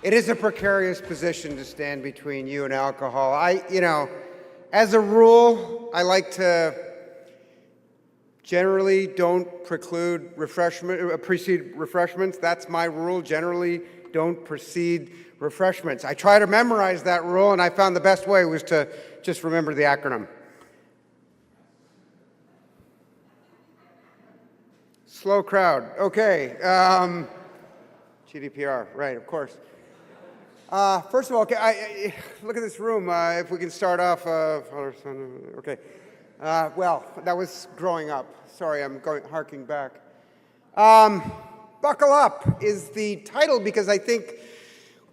It is a precarious position to stand between you and alcohol. As a rule, I like to generally don't precede refreshments. That's my rule. Generally, don't precede refreshments. I try to memorize that rule, and I found the best way was to just remember the acronym. Slow crowd. Okay. GDPR. Right, of course. First of all, okay, look at this room. If we can start off. Okay. Well, that was growing up. Sorry, I'm harking back. Buckle Up is the title because I think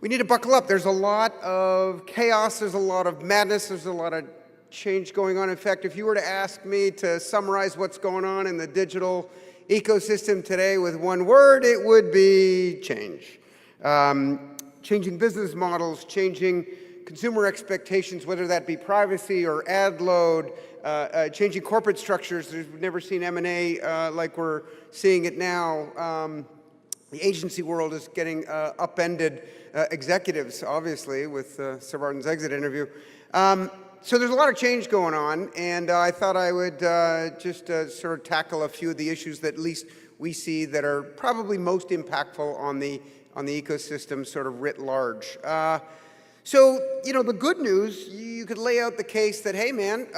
we need to buckle up. There's a lot of chaos. There's a lot of madness. There's a lot of change going on. In fact, if you were to ask me to summarize what's going on in the digital ecosystem today with one word, it would be change. Changing business models, changing consumer expectations, whether that be privacy or ad load, changing corporate structures. We've never seen M&A like we're seeing it now. The agency world is getting upended executives, obviously, with Sir Barton's exit interview. So there's a lot of change going on, and I thought I would just sort of tackle a few of the issues that at least we see that are probably most impactful on the ecosystem sort of writ large. So, the good news, you could lay out the case that, hey man,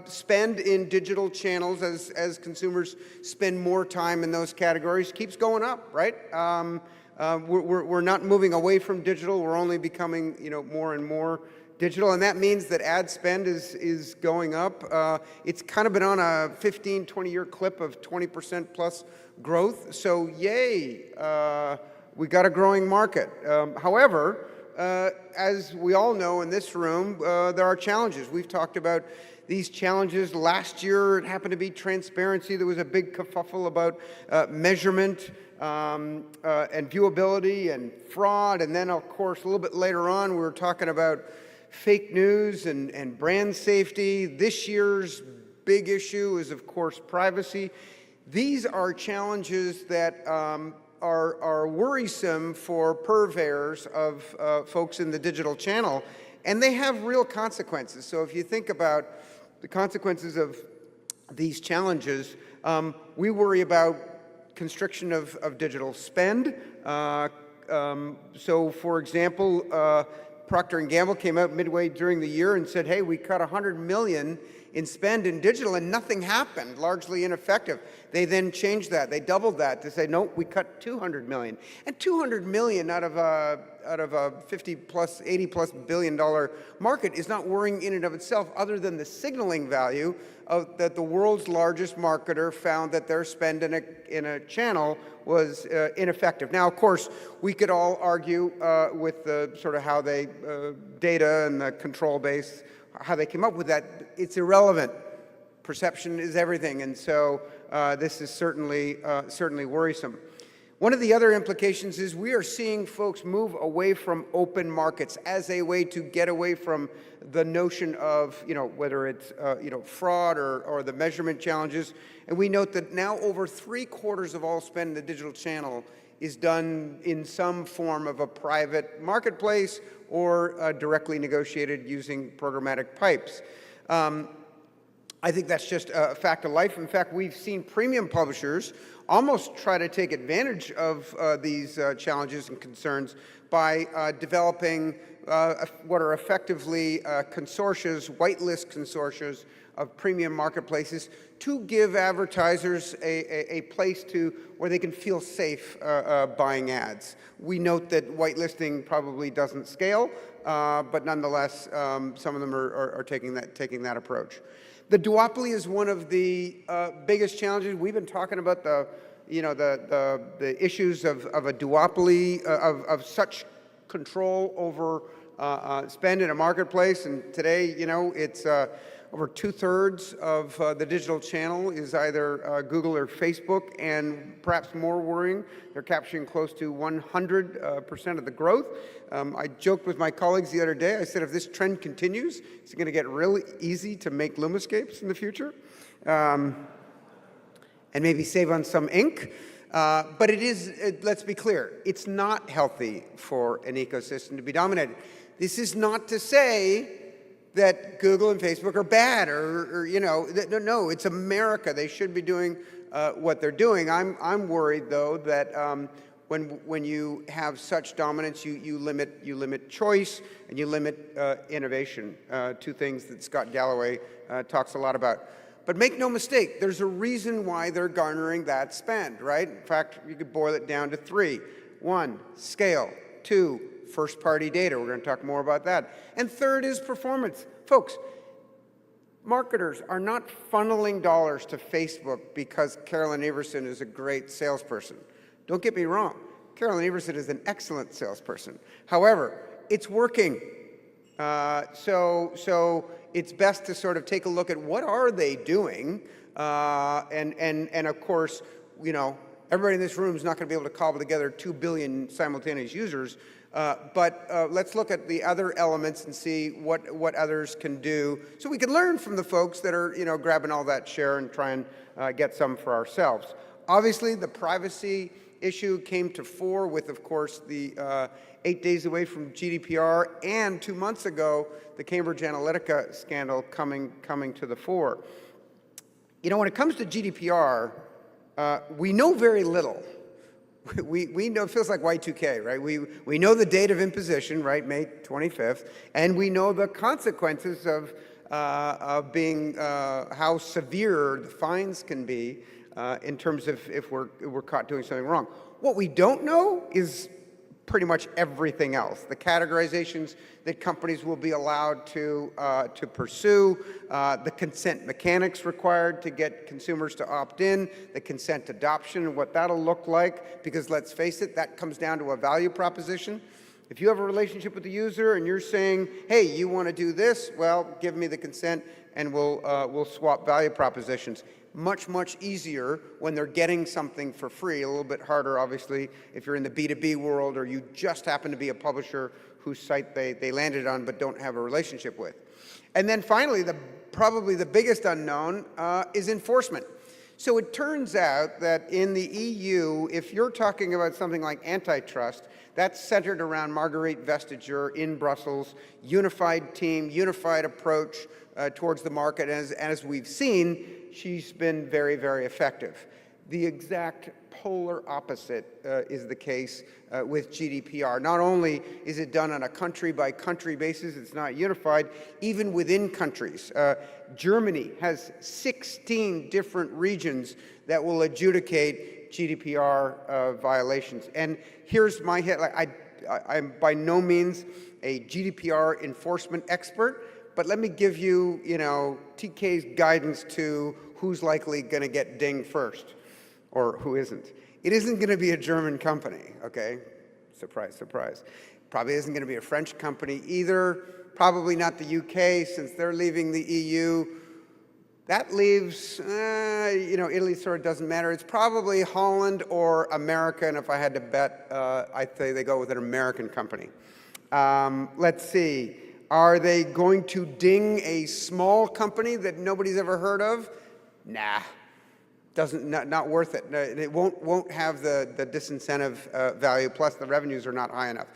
spend in digital channels as consumers spend more time in those categories keeps going up, right? We're not moving away from digital, we're only becoming, more and more digital, and that means that ad spend is going up. It's kind of been on a 15, 20-year clip of 20% plus growth, so yay, we got a growing market. However, as we all know in this room, there are challenges. We've talked about these challenges. Last year, it happened to be transparency. There was a big kerfuffle about measurement and viewability and fraud. And then, of course, a little bit later on, we were talking about fake news and brand safety. This year's big issue is, of course, privacy. These are challenges that are worrisome for purveyors of folks in the digital channel, and they have real consequences. So if you think about the consequences of these challenges, we worry about constriction of digital spend. So for example, Procter & Gamble came out midway during the year and said, hey, we cut $100 million in spend in digital and nothing happened, largely ineffective. They then changed that. They doubled that to say, no, we cut $200 million. And $200 million out of a 50 plus, 80 plus billion dollar market is not worrying in and of itself, other than the signaling value of that the world's largest marketer found that their spend in a channel was ineffective. Now, of course, we could all argue with the sort of how they data and the control base, how they came up with that. It's irrelevant. Perception is everything, and so this is certainly worrisome. One of the other implications is we are seeing folks move away from open markets as a way to get away from the notion of, whether it's, fraud or the measurement challenges. And we note that now over 3/4 of all spend in the digital channel is done in some form of a private marketplace or directly negotiated using programmatic pipes. I think that's just a fact of life. In fact, we've seen premium publishers almost try to take advantage of these challenges and concerns by developing what are effectively consortia, whitelist consortia of premium marketplaces to give advertisers a place where they can feel safe buying ads. We note that whitelisting probably doesn't scale, but nonetheless, some of them are taking that approach. The duopoly is one of the biggest challenges. We've been talking about the issues of a duopoly, of such control over spend in a marketplace, and today, it's over 2/3 of the digital channel is either Google or Facebook, and perhaps more worrying, they're capturing close to 100% of the growth. I joked with my colleagues the other day, I said if this trend continues, it's going to get really easy to make LUMAscapes in the future, and maybe save on some ink. But it is, let's be clear, it's not healthy for an ecosystem to be dominated. This is not to say that Google and Facebook are bad or you know, no, it's America. They should be doing what they're doing. I'm worried though that when you have such dominance, you limit choice and you limit innovation. Two things that Scott Galloway talks a lot about. But make no mistake, there's a reason why they're garnering that spend, right? In fact, you could boil it down to three. One, scale. Two, first-party data. We're going to talk more about that. And third is performance. Folks, marketers are not funneling dollars to Facebook because Carolyn Everson is a great salesperson. Don't get me wrong. Carolyn Everson is an excellent salesperson. However, it's working. So it's best to sort of take a look at what are they doing, and of course, you know, everybody in this room is not going to be able to cobble together 2 billion simultaneous users, but let's look at the other elements and see what others can do, so we can learn from the folks that are, you know, grabbing all that share and try and get some for ourselves. Obviously, the privacy issue came to fore with, of course, the 8 days away from GDPR, and 2 months ago, the Cambridge Analytica scandal coming to the fore. You know, when it comes to GDPR, we know very little. We know, it feels like Y2K, right? We know the date of imposition, right, May 25th, and we know the consequences of being, how severe the fines can be in terms of if we're caught doing something wrong. What we don't know is pretty much everything else. The categorizations that companies will be allowed to pursue, the consent mechanics required to get consumers to opt in, the consent adoption, and what that'll look like, because let's face it, that comes down to a value proposition. If you have a relationship with the user and you're saying, hey, you want to do this, well, give me the consent and we'll swap value propositions. Much easier when they're getting something for free. A little bit harder, obviously, if you're in the B2B world or you just happen to be a publisher whose site they landed on but don't have a relationship with. And then finally, probably the biggest unknown is enforcement. So it turns out that in the EU, if you're talking about something like antitrust, that's centered around Marguerite Vestager in Brussels, unified team, unified approach towards the market. As we've seen, she's been very effective. The exact polar opposite is the case with GDPR. Not only is it done on a country-by-country basis, it's not unified, even within countries. Germany has 16 different regions that will adjudicate GDPR violations. And here's my hit. I'm by no means a GDPR enforcement expert, but let me give you, TK's guidance to who's likely going to get dinged first, or who isn't. It isn't going to be a German company, okay? Surprise, surprise. Probably isn't going to be a French company either. Probably not the UK, since they're leaving the EU. That leaves, Italy sort of doesn't matter. It's probably Holland or America, and if I had to bet, I'd say they go with an American company. Let's see. Are they going to ding a small company that nobody's ever heard of? Nah, not worth it. It won't have the disincentive value, plus the revenues are not high enough.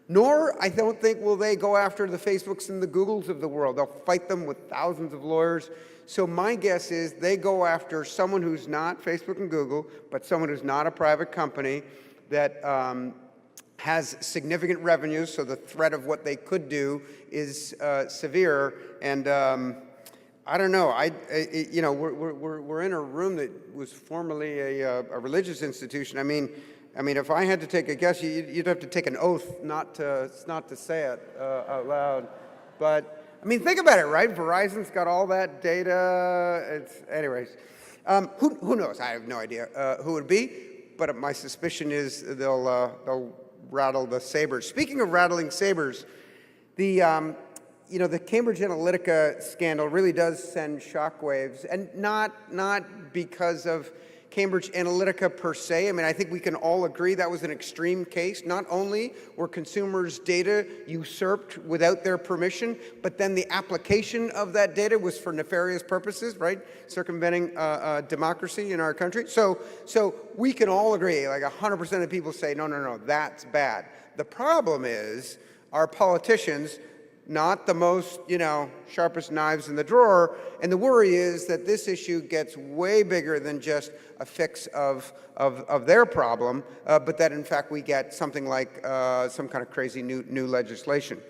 Nor, I don't think, will they go after the Facebooks and the Googles of the world. They'll fight them with thousands of lawyers. So my guess is they go after someone who's not Facebook and Google, but someone who's not a private company that has significant revenues, so the threat of what they could do is severe. And I don't know. We're in a room that was formerly a religious institution. I mean, if I had to take a guess, you'd have to take an oath not to say it out loud. But I mean, think about it, right? Verizon's got all that data. Anyways, who knows? I have no idea who it would be. But my suspicion is they'll rattle the sabers. Speaking of rattling sabers, the Cambridge Analytica scandal really does send shockwaves, and not because of Cambridge Analytica per se. I mean, I think we can all agree that was an extreme case. Not only were consumers' data usurped without their permission, but then the application of that data was for nefarious purposes, right? Circumventing democracy in our country. So we can all agree, like 100% of people say, no, that's bad. The problem is our politicians, not the most, sharpest knives in the drawer. And the worry is that this issue gets way bigger than just a fix of their problem, but that in fact we get something like some kind of crazy new legislation.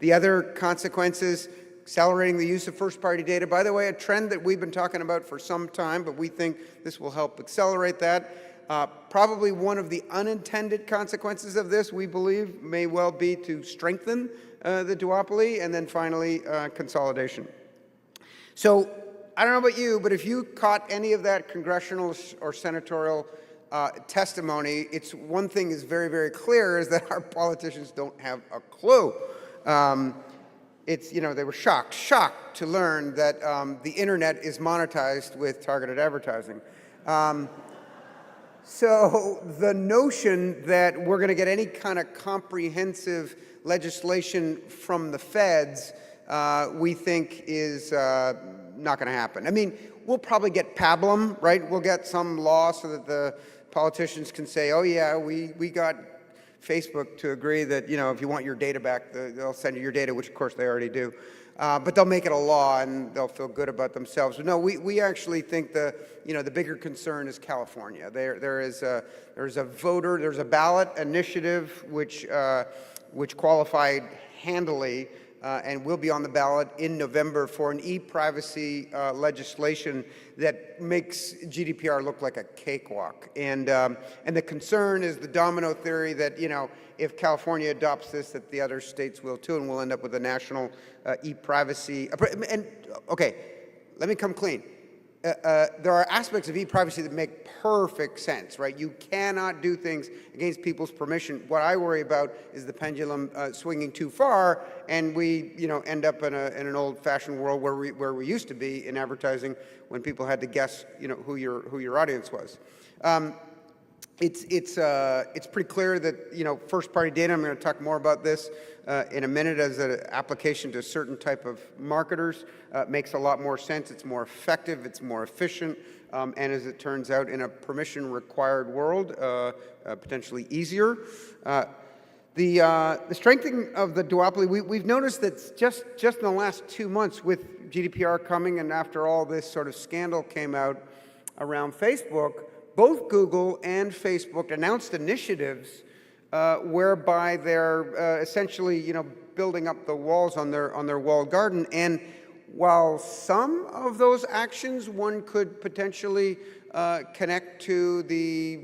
The other consequences, accelerating the use of first-party data. By the way, a trend that we've been talking about for some time, but we think this will help accelerate that. Probably one of the unintended consequences of this, we believe, may well be to strengthen the duopoly, and then finally, consolidation. So I don't know about you, but if you caught any of that congressional or senatorial testimony, it's one thing is very, very clear is that our politicians don't have a clue. They were shocked to learn that the internet is monetized with targeted advertising. So the notion that we're going to get any kind of comprehensive legislation from the feds, we think is not going to happen. I mean, we'll probably get pablum, right? We'll get some law so that the politicians can say, oh yeah, we got Facebook to agree that, if you want your data back, they'll send you your data, which of course they already do. But they'll make it a law and they'll feel good about themselves. But no, we actually think the bigger concern is California. There's a ballot initiative which qualified handily and will be on the ballot in November for an e-privacy legislation that makes GDPR look like a cakewalk. And the concern is the domino theory that, if California adopts this, that the other states will too, and we'll end up with a national e-privacy. And okay, let me come clean. There are aspects of e-privacy that make perfect sense, right? You cannot do things against people's permission. What I worry about is the pendulum swinging too far, and we, end up in an old-fashioned world where we used to be in advertising, when people had to guess, who your audience was. It's pretty clear that, first-party data, I'm going to talk more about this in a minute as an application to a certain type of marketers, makes a lot more sense. It's more effective, it's more efficient, and as it turns out, in a permission-required world, potentially easier. The strengthening of the duopoly, we've noticed that just in the last 2 months, with GDPR coming and after all this sort of scandal came out around Facebook, both Google and Facebook announced initiatives whereby they're essentially, building up the walls on their walled garden. And while some of those actions one could potentially connect to the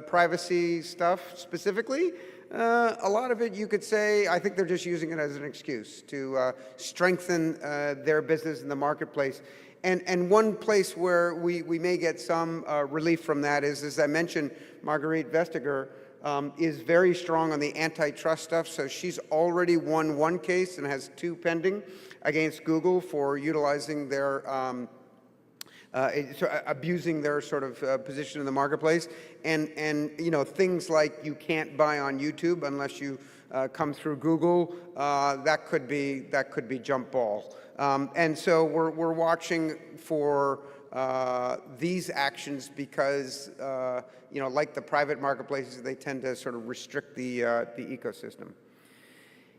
privacy stuff specifically, a lot of it you could say, I think they're just using it as an excuse to strengthen their business in the marketplace. And one place where we may get some relief from that is, as I mentioned, Marguerite Vestager is very strong on the antitrust stuff. So she's already won one case and has 2 pending against Google for utilizing their, abusing their sort of position in the marketplace. And things like you can't buy on YouTube unless you come through Google, that could be jump ball. And so we're watching for these actions because, like the private marketplaces, they tend to sort of restrict the ecosystem.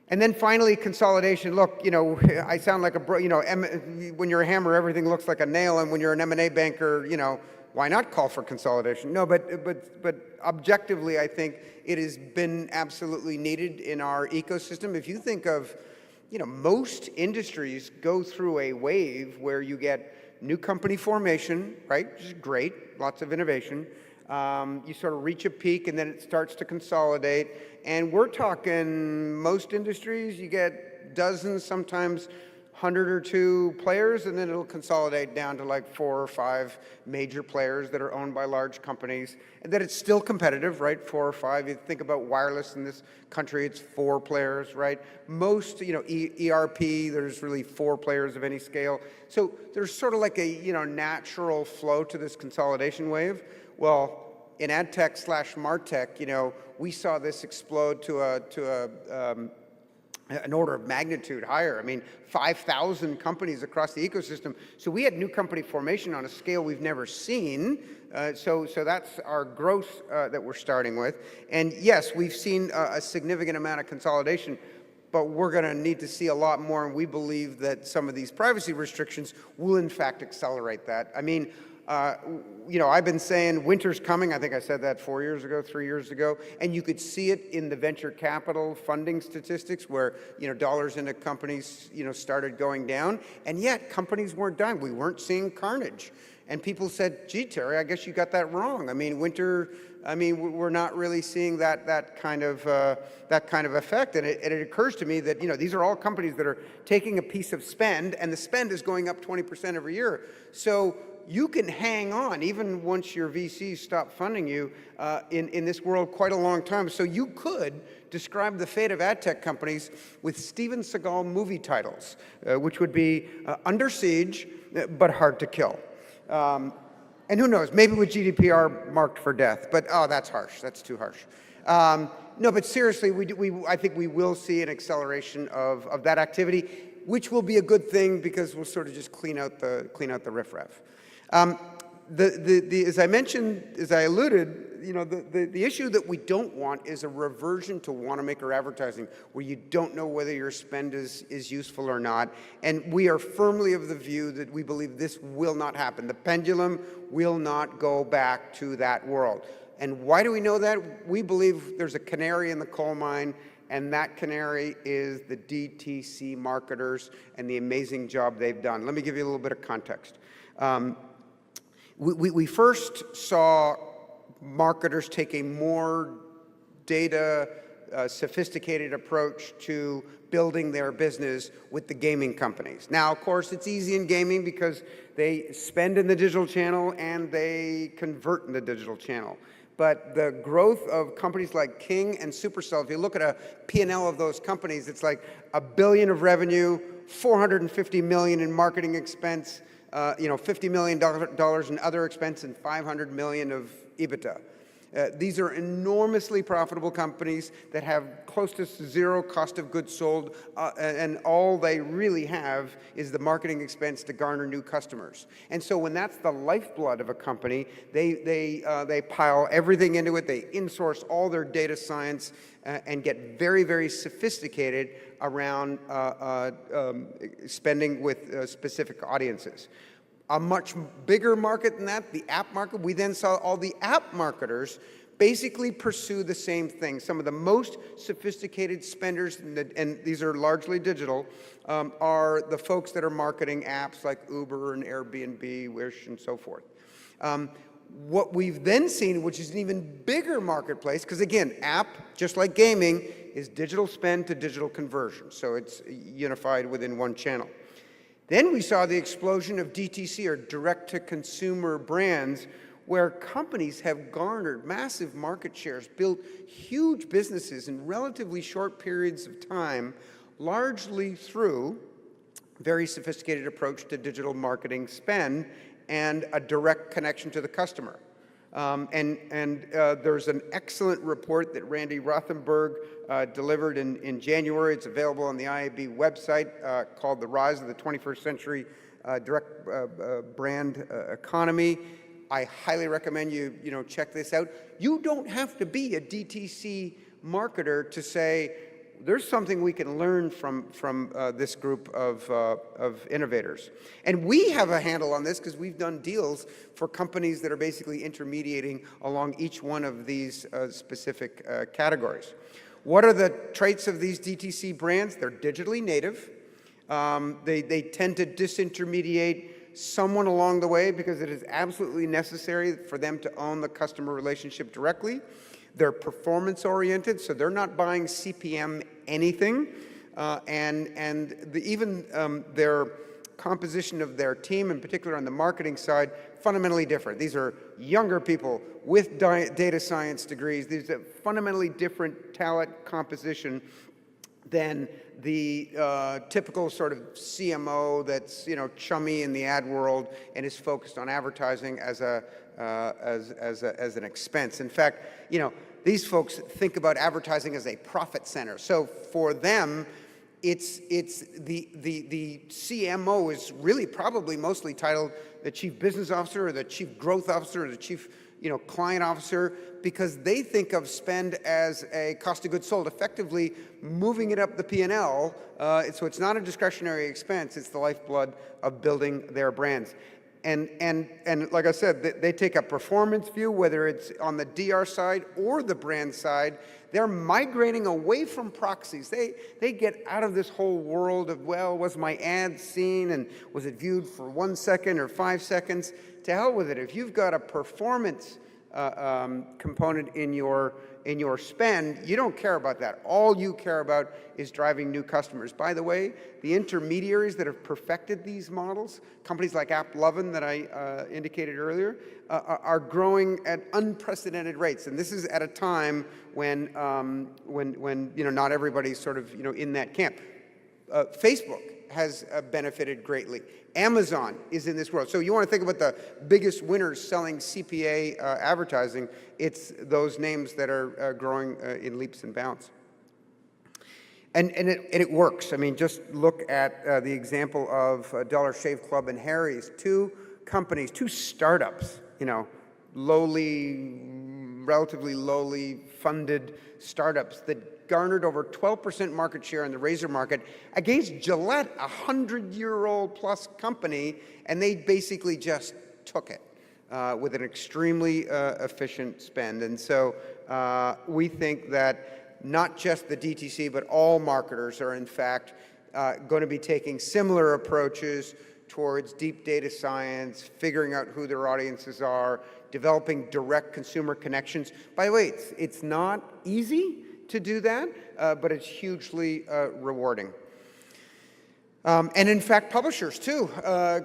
And then finally, consolidation. Look, I sound like when you're a hammer, everything looks like a nail, and when you're an M&A banker, why not call for consolidation? No, but objectively, I think it has been absolutely needed in our ecosystem. If you think of, most industries go through a wave where you get new company formation, right, which is great, lots of innovation. You sort of reach a peak and then it starts to consolidate. And we're talking most industries, you get dozens, sometimes 100 or 2 players, and then it'll consolidate down to like 4 or 5 major players that are owned by large companies. And that it's still competitive, right? 4 or 5. You think about wireless in this country, it's 4 players, right? Most, ERP, there's really 4 players of any scale. So there's sort of like a, natural flow to this consolidation wave. Well, in ad tech / MarTech, we saw this explode to an order of magnitude higher. I mean, 5,000 companies across the ecosystem. So we had new company formation on a scale we've never seen. So that's our growth that we're starting with. And yes, we've seen a significant amount of consolidation, but we're going to need to see a lot more. And we believe that some of these privacy restrictions will, in fact, accelerate that. I mean, I've been saying winter's coming. I think I said that 4 years ago, 3 years ago. And you could see it in the venture capital funding statistics where, dollars into companies, started going down. And yet companies weren't dying. We weren't seeing carnage. And people said, gee, Terry, I guess you got that wrong. I mean, we're not really seeing that kind of effect. And it occurs to me that, these are all companies that are taking a piece of spend, and the spend is going up 20% every year. So you can hang on, even once your VCs stop funding you, in this world quite a long time. So you could describe the fate of ad tech companies with Steven Seagal movie titles, which would be Under Siege, but Hard to Kill. And who knows, maybe with GDPR marked for death, but that's harsh, that's too harsh. No, but seriously, I think we will see an acceleration of that activity, which will be a good thing because we'll sort of just clean out the riffraff. As I mentioned, as I alluded, the issue that we don't want is a reversion to wanna-maker advertising, where you don't know whether your spend is useful or not. And we are firmly of the view that we believe this will not happen. The pendulum will not go back to that world. And why do we know that? We believe there's a canary in the coal mine, and that canary is the DTC marketers and the amazing job they've done. Let me give you a little bit of context. We first saw marketers take a more data sophisticated approach to building their business with the gaming companies. Now, of course, it's easy in gaming because they spend in the digital channel and they convert in the digital channel. But the growth of companies like King and Supercell, if you look at a P&L of those companies, it's like $1 billion of revenue, $450 million in marketing expense, $50 million in other expense, and $500 million of EBITDA. These are enormously profitable companies that have close to zero cost of goods sold, and all they really have is the marketing expense to garner new customers. And so when that's the lifeblood of a company, they pile everything into it, they insource all their data science, and get very, very sophisticated around spending with specific audiences. A much bigger market than that, the app market, we then saw all the app marketers basically pursue the same thing. Some of the most sophisticated spenders, and these are largely digital, are the folks that are marketing apps like Uber and Airbnb, Wish, and so forth. What we've then seen, which is an even bigger marketplace, because again, app, just like gaming, is digital spend to digital conversion. So it's unified within one channel. Then we saw the explosion of DTC, or direct-to-consumer brands, where companies have garnered massive market shares, built huge businesses in relatively short periods of time, largely through a very sophisticated approach to digital marketing spend and a direct connection to the customer. There's an excellent report that Randy Rothenberg delivered in January. It's available on the IAB website, called The Rise of the 21st Century Direct Brand Economy. I highly recommend you check this out. You don't have to be a DTC marketer to say, there's something we can learn from this group of innovators. And we have a handle on this because we've done deals for companies that are basically intermediating along each one of these specific categories. What are the traits of these DTC brands? They're digitally native. They tend to disintermediate someone along the way because it is absolutely necessary for them to own the customer relationship directly. They're performance-oriented, so they're not buying CPM anything. Even their composition of their team, in particular on the marketing side, fundamentally different. These are younger people with data science degrees. These are fundamentally different talent composition than the typical sort of CMO that's, you know, chummy in the ad world and is focused on advertising as an expense. In fact, you know, these folks think about advertising as a profit center. So for them, it's the CMO is really probably mostly titled the Chief Business Officer or the Chief Growth Officer or the Chief, you know, Client Officer, because they think of spend as a cost of goods sold, effectively moving it up the P&L. So it's not a discretionary expense, it's the lifeblood of building their brands. And like I said, they take a performance view, whether it's on the DR side or the brand side. They're migrating away from proxies. They get out of this whole world of, well, was my ad seen and was it viewed for 1 second or 5 seconds? To hell with it. If you've got a performance component in your spend, you don't care about that. All you care about is driving new customers. By the way, the intermediaries that have perfected these models, companies like AppLovin that I indicated earlier, are growing at unprecedented rates. And this is at a time when you know, not everybody's sort of, you know, in that camp. Facebook has benefited greatly. Amazon is in this world. So you want to think about the biggest winners selling CPA advertising, it's those names that are growing in leaps and bounds. And it works. I mean, just look at the example of Dollar Shave Club and Harry's, two companies, two startups, you know, relatively lowly funded startups that garnered over 12% market share in the razor market against Gillette, a 100-year-old plus company, and they basically just took it with an extremely efficient spend. And so we think that not just the DTC, but all marketers are in fact going to be taking similar approaches towards deep data science, figuring out who their audiences are, developing direct consumer connections. By the way, it's not easy to do that, but it's hugely rewarding. And in fact, publishers too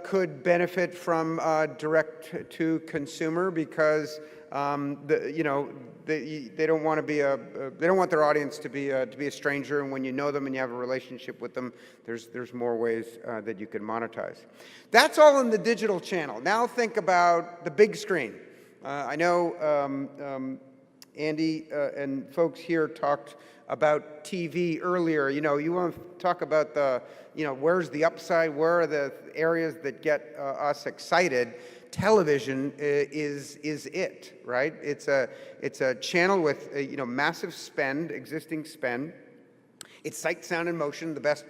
could benefit from direct to consumer because you know, they don't want to be they don't want their audience to be a stranger, and when you know them and you have a relationship with them, there's more ways that you can monetize. That's all in the digital channel. Now think about the big screen. I know Andy and folks here talked about TV earlier. You know, you want to talk about the, you know, where's the upside, where are the areas that get us excited. Television is it, right? It's a channel with you know, massive spend, existing spend. It's sight, sound, and motion, the best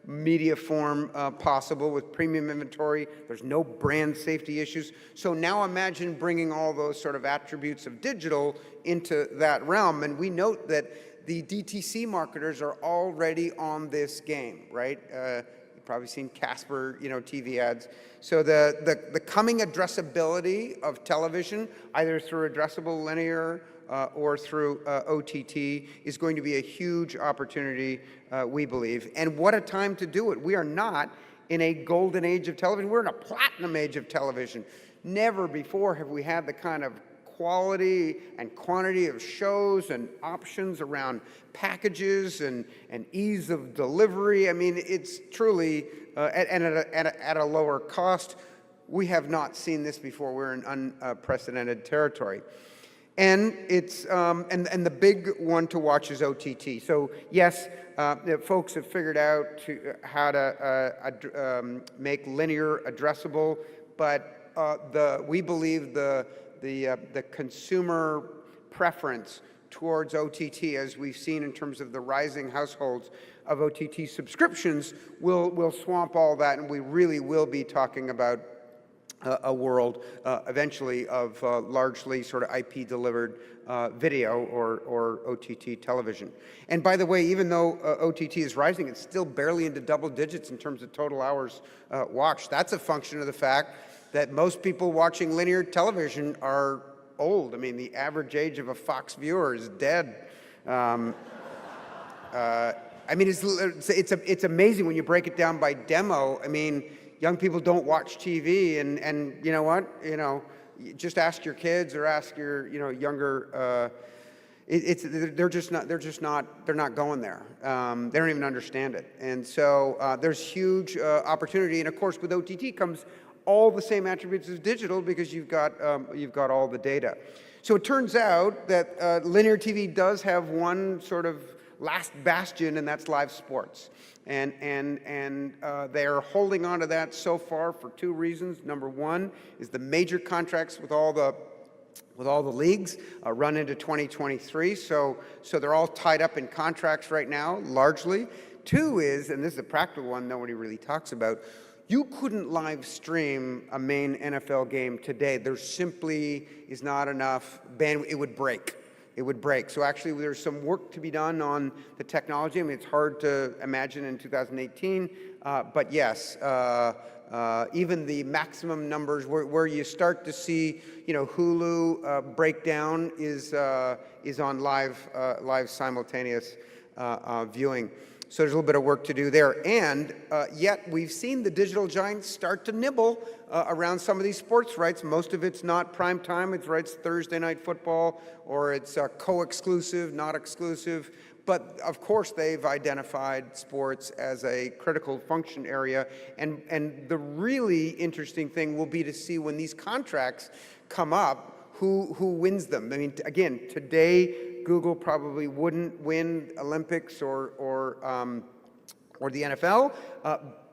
media form possible with premium inventory. There's no brand safety issues. So now imagine bringing all those sort of attributes of digital into that realm. And we note that the DTC marketers are already on this game, right? You've probably seen Casper, you know, TV ads. So the coming addressability of television, either through addressable linear or through OTT, is going to be a huge opportunity, we believe. And what a time to do it. We are not in a golden age of television. We're in a platinum age of television. Never before have we had the kind of quality and quantity of shows and options around packages and ease of delivery. I mean, it's truly, at a lower cost. We have not seen this before. We're in unprecedented territory. And it's and the big one to watch is OTT. So yes, folks have figured out how to make linear addressable, but we believe the consumer preference towards OTT, as we've seen in terms of the rising households of OTT subscriptions, will swamp all that, and we really will be talking about a world eventually of largely sort of IP-delivered video or OTT television. And by the way, even though OTT is rising, it's still barely into double digits in terms of total hours watched. That's a function of the fact that most people watching linear television are old. I mean, the average age of a Fox viewer is dead. I mean, it's amazing when you break it down by demo. I mean, young people don't watch TV, and you know what? You know, just ask your kids or ask your younger They're not going there. They don't even understand it. And so there's huge opportunity. And of course, with OTT comes all the same attributes as digital because you've got all the data. So it turns out that linear TV does have one sort of last bastion, and that's live sports. And they're holding on to that so far for two reasons. Number one is the major contracts with all the leagues run into 2023, so they're all tied up in contracts right now, largely. Two is, and this is a practical one nobody really talks about, you couldn't live stream a main NFL game today. There simply is not enough bandwidth. It would break. It would break. So actually there's some work to be done on the technology. I mean, it's hard to imagine in 2018, but yes, even the maximum numbers where you start to see, Hulu breakdown is on live simultaneous viewing. So there's a little bit of work to do there. And yet we've seen the digital giants start to nibble around some of these sports rights. Most of it's not prime time. It's rights Thursday Night Football, or it's co-exclusive, not exclusive. But of course, they've identified sports as a critical function area. And the really interesting thing will be to see when these contracts come up, who wins them. I mean, again, today, Google probably wouldn't win Olympics or the NFL,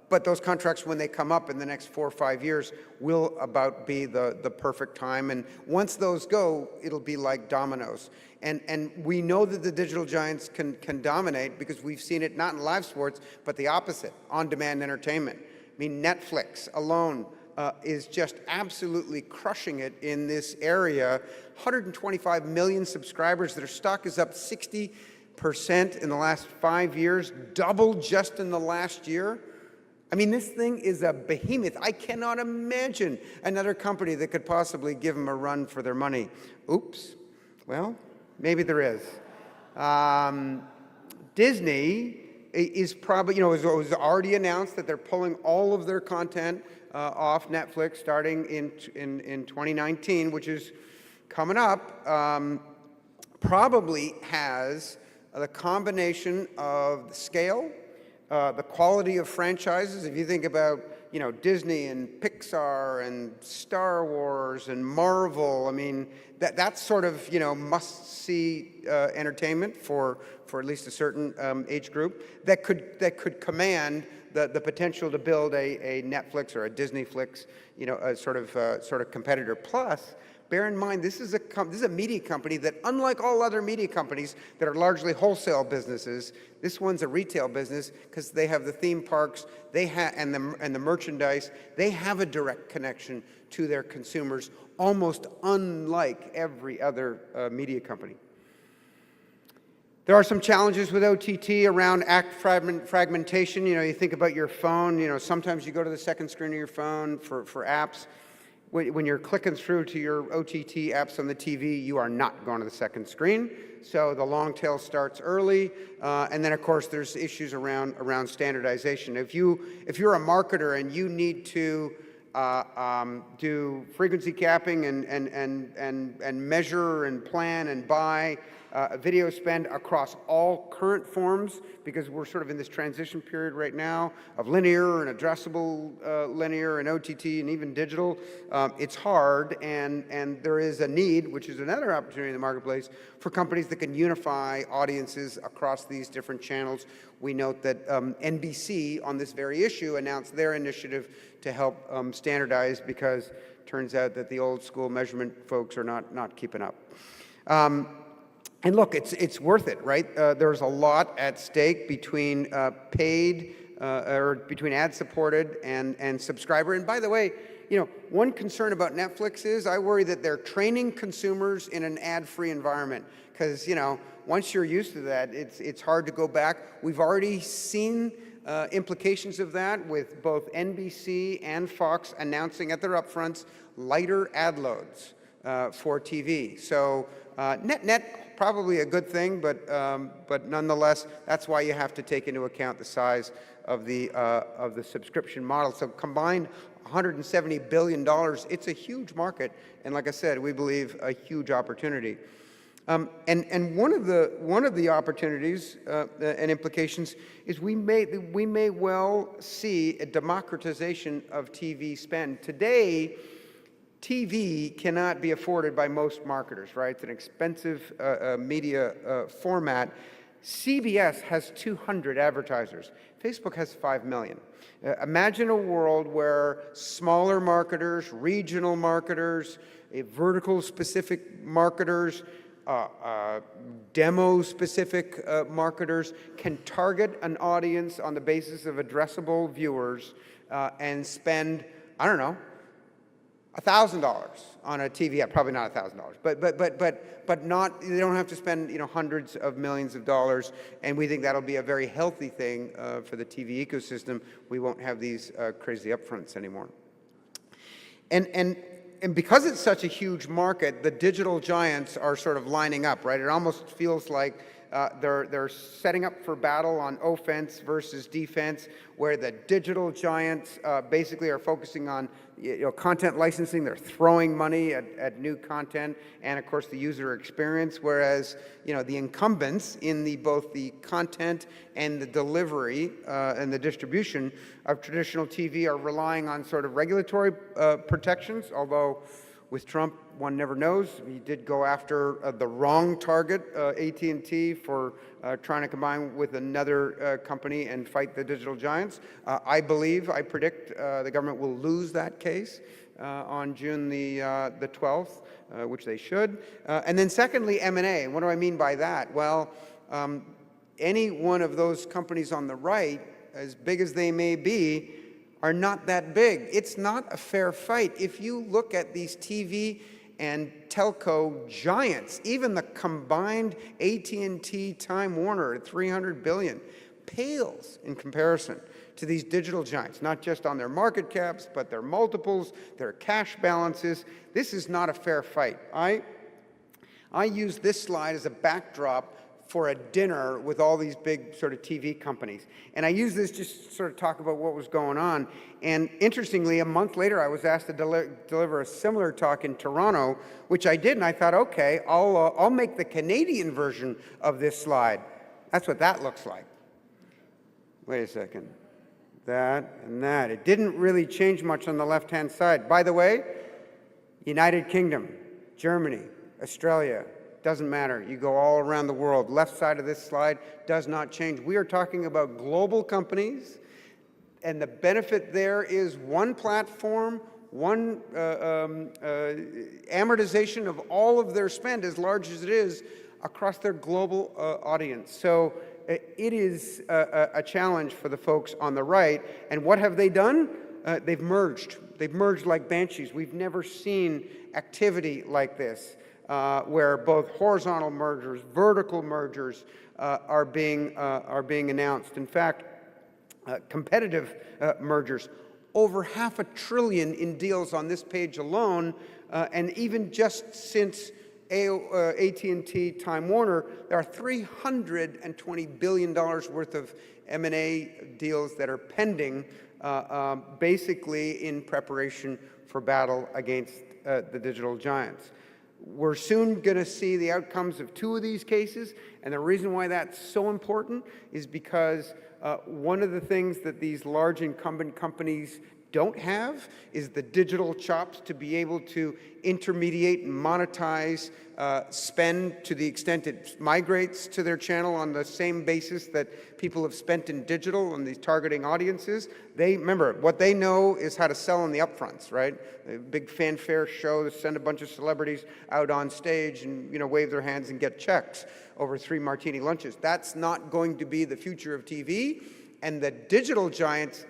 but those contracts, when they come up in the next 4 or 5 years, will about be the perfect time. And once those go, it'll be like dominoes. And we know that the digital giants can dominate because we've seen it not in live sports, but the opposite, on-demand entertainment. I mean, Netflix alone is just absolutely crushing it in this area. 125 million subscribers. Their stock is up 60% in the last 5 years, doubled just in the last year. I mean, this thing is a behemoth. I cannot imagine another company that could possibly give them a run for their money. Oops. Well, maybe there is. Disney is probably, it was already announced that they're pulling all of their content off Netflix starting in 2019, which is coming up. Probably has the combination of the scale, the quality of franchises. If you think about, Disney and Pixar and Star Wars and Marvel, I mean, that's sort of, must-see entertainment for at least a certain age group that could command the potential to build a Netflix or a Disney Flix, a sort of competitor. Plus, bear in mind, this is a media company that, unlike all other media companies that are largely wholesale businesses, this one's a retail business because they have the theme parks, and the merchandise. They have a direct connection to their consumers, almost unlike every other media company. There are some challenges with OTT around fragmentation. You think about your phone. Sometimes you go to the second screen of your phone for apps. When you're clicking through to your OTT apps on the TV, you are not going to the second screen. So the long tail starts early. And then, of course, there's issues around standardization. If you're a marketer and you need to do frequency capping and measure and plan and buy video spend across all current forms, because we're sort of in this transition period right now of linear and addressable linear and OTT and even digital. It's hard, and there is a need, which is another opportunity in the marketplace, for companies that can unify audiences across these different channels. We note that NBC on this very issue announced their initiative to help standardize, because it turns out that the old school measurement folks are not keeping up. And look, it's worth it, right? There's a lot at stake between paid or between ad-supported and subscriber. And by the way, one concern about Netflix is I worry that they're training consumers in an ad-free environment, because once you're used to that, it's hard to go back. We've already seen implications of that with both NBC and Fox announcing at their upfronts lighter ad loads for TV. So net probably a good thing, but nonetheless, that's why you have to take into account the size of the subscription model. So combined, $170 billion. It's a huge market, and like I said, we believe a huge opportunity. And one of the opportunities and implications is we may well see a democratization of TV spend. Today, TV cannot be afforded by most marketers, right? It's an expensive media format. CBS has 200 advertisers. Facebook has 5 million. Imagine a world where smaller marketers, regional marketers, vertical-specific marketers, demo-specific marketers can target an audience on the basis of addressable viewers and spend, I don't know, $1,000 on a TV ad. Probably not $1,000, but not. They don't have to spend hundreds of millions of dollars, and we think that'll be a very healthy thing for the TV ecosystem. We won't have these crazy upfronts anymore. And because it's such a huge market, the digital giants are sort of lining up, right? It almost feels like they're setting up for battle on offense versus defense, where the digital giants basically are focusing on content licensing. They're throwing money at new content and, of course, the user experience, whereas the incumbents in both the content and the delivery and the distribution of traditional TV are relying on sort of regulatory protections, although with Trump, one never knows. He did go after the wrong target, AT&T, for trying to combine with another company and fight the digital giants. I predict the government will lose that case on June the 12th, which they should. And then secondly, M&A. And what do I mean by that? Well, any one of those companies on the right, as big as they may be, are not that big. It's not a fair fight. If you look at these TV and telco giants, even the combined AT&T Time Warner at $300 billion pales in comparison to these digital giants, not just on their market caps, but their multiples, their cash balances. This is not a fair fight. I use this slide as a backdrop for a dinner with all these big sort of TV companies. And I use this just to sort of talk about what was going on. And interestingly, a month later, I was asked to deliver a similar talk in Toronto, which I did. And I thought, okay, I'll make the Canadian version of this slide. That's what that looks like. Wait a second. That and that. It didn't really change much on the left-hand side. By the way, United Kingdom, Germany, Australia, doesn't matter. You go all around the world. Left side of this slide does not change. We are talking about global companies, and the benefit there is one platform, one amortization of all of their spend, as large as it is, across their global audience. So it is a challenge for the folks on the right. And what have they done? They've merged. They've merged like banshees. We've never seen activity like this. Where both horizontal mergers, vertical mergers are being announced. In fact, competitive mergers, over $500 billion in deals on this page alone, and even just since AT&T Time Warner, there are $320 billion worth of M&A deals that are pending, basically in preparation for battle against the digital giants. We're soon going to see the outcomes of 2 of these cases, and the reason why that's so important is because one of the things that these large incumbent companies don't have is the digital chops to be able to intermediate and monetize spend to the extent it migrates to their channel on the same basis that people have spent in digital and these targeting audiences. Remember, what they know is how to sell in the upfronts, right? A big fanfare show, send a bunch of celebrities out on stage and wave their hands and get checks over 3 martini lunches. That's not going to be the future of TV, and the digital giants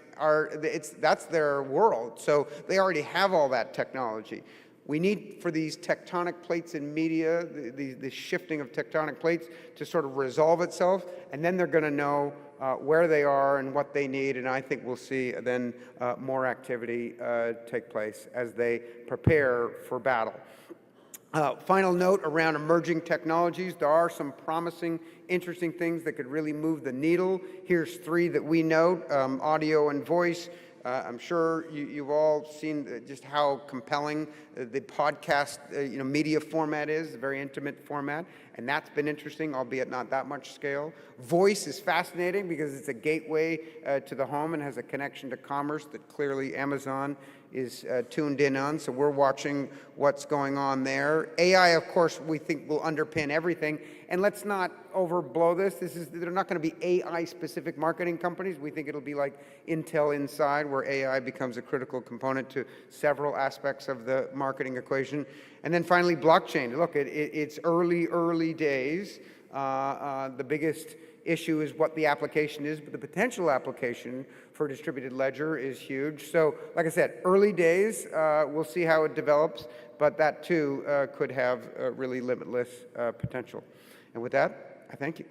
that's their world. So they already have all that technology. We need for these tectonic plates in media, the shifting of tectonic plates to sort of resolve itself, and then they're going to know where they are and what they need, and I think we'll see then more activity take place as they prepare for battle. Final note around emerging technologies. There are some promising, interesting things that could really move the needle. Here's 3 that we note: audio and voice, I'm sure you've all seen just how compelling the podcast media format is, a very intimate format, and that's been interesting, albeit not that much scale. Voice is fascinating because it's a gateway to the home and has a connection to commerce that clearly Amazon is tuned in on, so we're watching what's going on there. AI, of course, we think will underpin everything, and let's not overblow this. They're not going to be AI-specific marketing companies. We think it'll be like Intel Inside, where AI becomes a critical component to several aspects of the marketing equation. And then finally, blockchain. Look, it's early days. The biggest issue is what the application is, but the potential application for distributed ledger is huge. So, like I said, early days, we'll see how it develops, but that too could have really limitless potential. And with that, I thank you.